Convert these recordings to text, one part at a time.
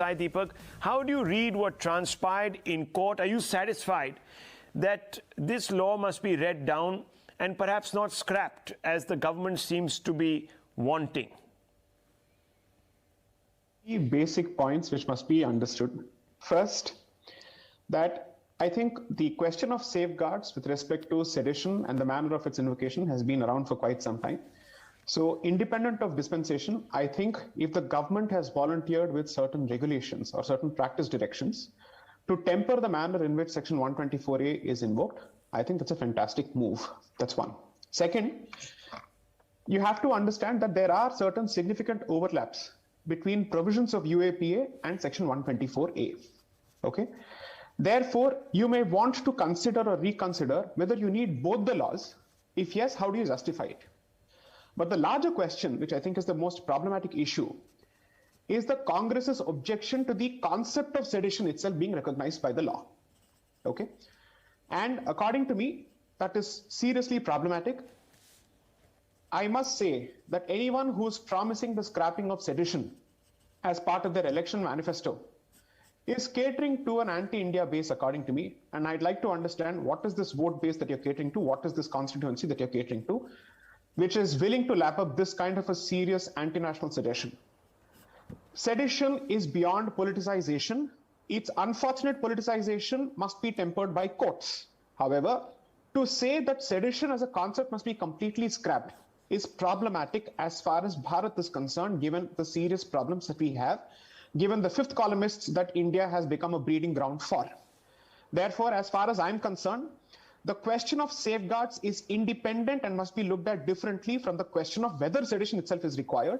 Sai Deepak, how do you read what transpired in court? Are you satisfied that this law must be read down and perhaps not scrapped, as the government seems to be wanting? Basic points which must be understood. First, that I think the question of safeguards with respect to sedition and the manner of its invocation has been around for quite some time. So independent of dispensation, I think if the government has volunteered with certain regulations or certain practice directions to temper the manner in which Section 124A is invoked, I think that's a fantastic move. That's one. Second, you have to understand that there are certain significant overlaps between provisions of UAPA and Section 124A. Okay. Therefore, you may want to consider or reconsider whether you need both the laws. If yes, how do you justify it? But the larger question, which I think is the most problematic issue, is the Congress's objection to the concept of sedition itself being recognized by the law. Okay? And according to me, that is seriously problematic. I must say that anyone who's promising the scrapping of sedition as part of their election manifesto is catering to an anti-India base, according to me. And I'd like to understand, what is this vote base that you're catering to? What is this constituency that you're catering to, which is willing to lap up this kind of a serious anti-national sedition? Sedition is beyond politicization. Its unfortunate politicization must be tempered by courts. However, to say that sedition as a concept must be completely scrapped is problematic as far as Bharat is concerned, given the serious problems that we have, given the fifth columnists that India has become a breeding ground for. Therefore, as far as I'm concerned, the question of safeguards is independent and must be looked at differently from the question of whether sedition itself is required.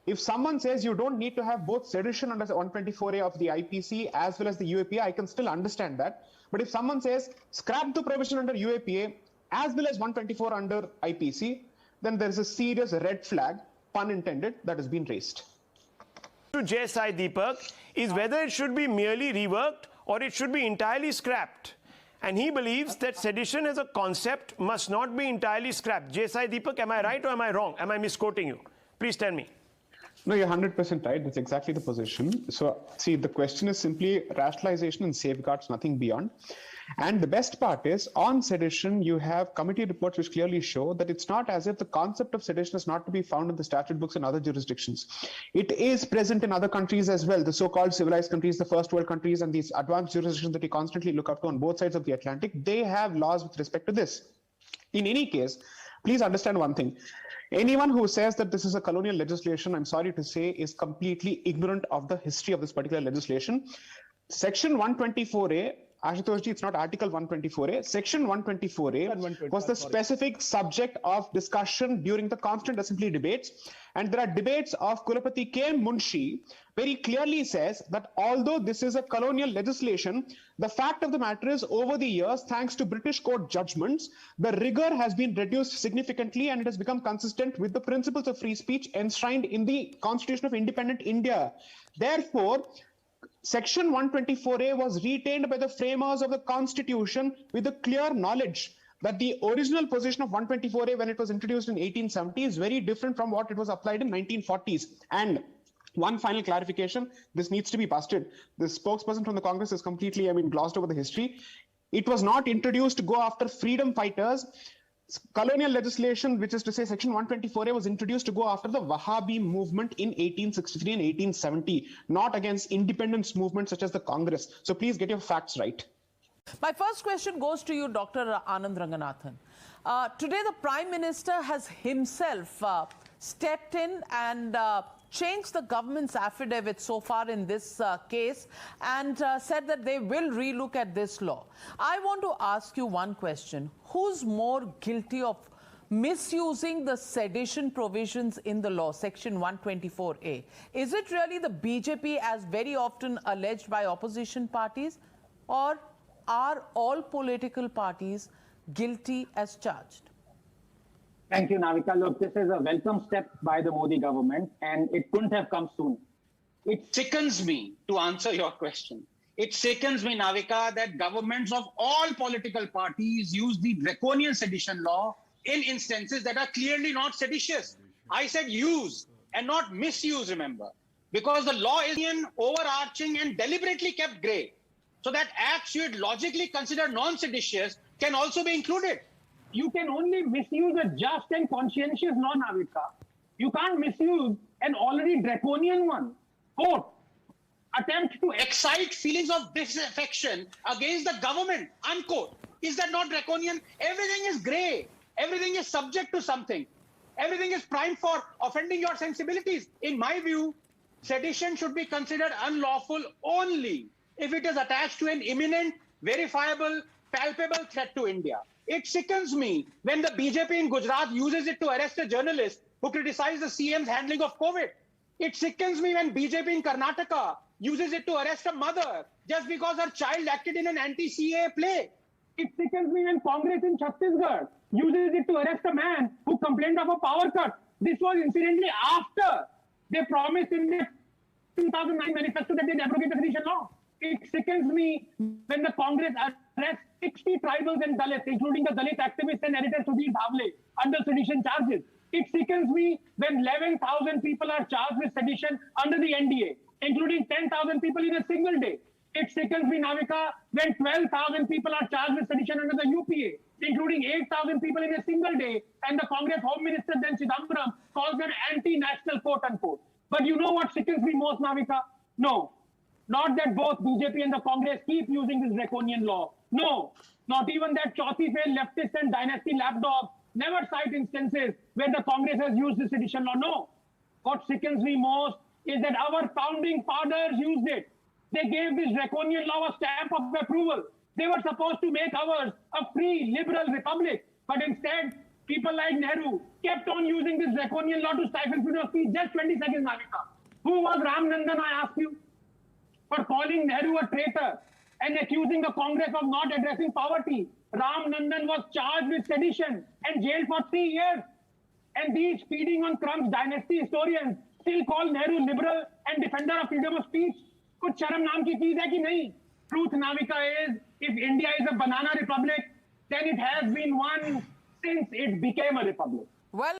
If someone says you don't need to have both sedition under 124A of the IPC as well as the UAPA, I can still understand that. But if someone says scrap the provision under UAPA as well as 124 under IPC, then there is a serious red flag, pun intended, that has been raised. To Sai Deepak is whether it should be merely reworked or it should be entirely scrapped. And he believes that sedition as a concept must not be entirely scrapped. Sai Deepak, am I right or am I wrong? Am I misquoting you? Please tell me. No, you're 100% right. That's exactly the position. So, see, the question is simply rationalization and safeguards, nothing beyond. And the best part is, on sedition, you have committee reports which clearly show that it's not as if the concept of sedition is not to be found in the statute books in other jurisdictions. It is present in other countries as well, the so-called civilized countries, the first world countries, and these advanced jurisdictions that we constantly look up to on both sides of the Atlantic. They have laws with respect to this. In any case, please understand one thing. Anyone who says that this is a colonial legislation, I'm sorry to say, is completely ignorant of the history of this particular legislation. Section 124A, Ashutoshji, it's not Article 124A. Section 124A was the specific subject of discussion during the Constituent Assembly debates. And there are debates of Kulapati K. Munshi, where he clearly says that although this is a colonial legislation, the fact of the matter is, over the years, thanks to British court judgments, the rigor has been reduced significantly and it has become consistent with the principles of free speech enshrined in the Constitution of Independent India. Therefore, Section 124A was retained by the framers of the Constitution with the clear knowledge that the original position of 124A when it was introduced in 1870 is very different from what it was applied in 1940s. And one final clarification, this needs to be busted. The spokesperson from the Congress is completely, glossed over the history. It was not introduced to go after freedom fighters. Colonial legislation, which is to say Section 124A, was introduced to go after the Wahhabi movement in 1863 and 1870, not against independence movements such as the Congress. So please get your facts right. My first question goes to you, Dr. Anand Ranganathan. Today, the Prime Minister has himself stepped in and changed the government's affidavit so far in this case and said that they will relook at this law. I want to ask you one question. Who's more guilty of misusing the sedition provisions in the law, Section 124A? Is it really the BJP, as very often alleged by opposition parties, or are all political parties guilty as charged? Thank you, Navika. Look, this is a welcome step by the Modi government, and it couldn't have come soon. It sickens me, to answer your question. It sickens me, Navika, that governments of all political parties use the draconian sedition law in instances that are clearly not seditious. I said use and not misuse, remember. because the law is overarching and deliberately kept grey, so that acts you would logically consider non-seditious can also be included. You can only misuse a just and conscientious law, Navika. You can't misuse an already draconian one. Quote, attempt to excite feelings of disaffection against the government, unquote. Is that not draconian? Everything is grey. Everything is subject to something. Everything is primed for offending your sensibilities. In my view, sedition should be considered unlawful only if it is attached to an imminent, verifiable, palpable threat to India. It sickens me when the BJP in Gujarat uses it to arrest a journalist who criticized the CM's handling of COVID. It sickens me when BJP in Karnataka uses it to arrest a mother just because her child acted in an anti-CAA play. It sickens me when Congress in Chhattisgarh uses it to arrest a man who complained of a power cut. This was incidentally after they promised in their 2009 manifesto that they'd abrogate the sedition law. It sickens me when the Congress arrests 60 tribals and Dalits, including the Dalit activist and editor Sudhir Dhavle, under sedition charges. It sickens me when 11,000 people are charged with sedition under the NDA, including 10,000 people in a single day. It sickens me, Navika, when 12,000 people are charged with sedition under the UPA, including 8,000 people in a single day, and the Congress Home Minister then Chidambaram calls them anti-national, quote unquote. But you know what sickens me most, Navika? No. Not that both BJP and the Congress keep using this draconian law. No. Not even that chauthi failed leftist and dynasty lapdog never cite instances where the Congress has used the sedition law. No. What sickens me most is that our founding fathers used it. They gave this draconian law a stamp of approval. They were supposed to make ours a free, liberal republic. But instead, people like Nehru kept on using this draconian law to stifle freedom of speech. Just 20 seconds, Navika. Who was Ram Nandan, I ask you? For calling Nehru a traitor and accusing the Congress of not addressing poverty. Ram Nandan was charged with sedition and jailed for 3 years. And these feeding on crumbs dynasty historians still call Nehru liberal and defender of freedom of speech. कुछ शर्म नाम की चीज है कि नहीं? Truth, Navika, is if India is a banana republic, then it has been one since it became a republic. Well,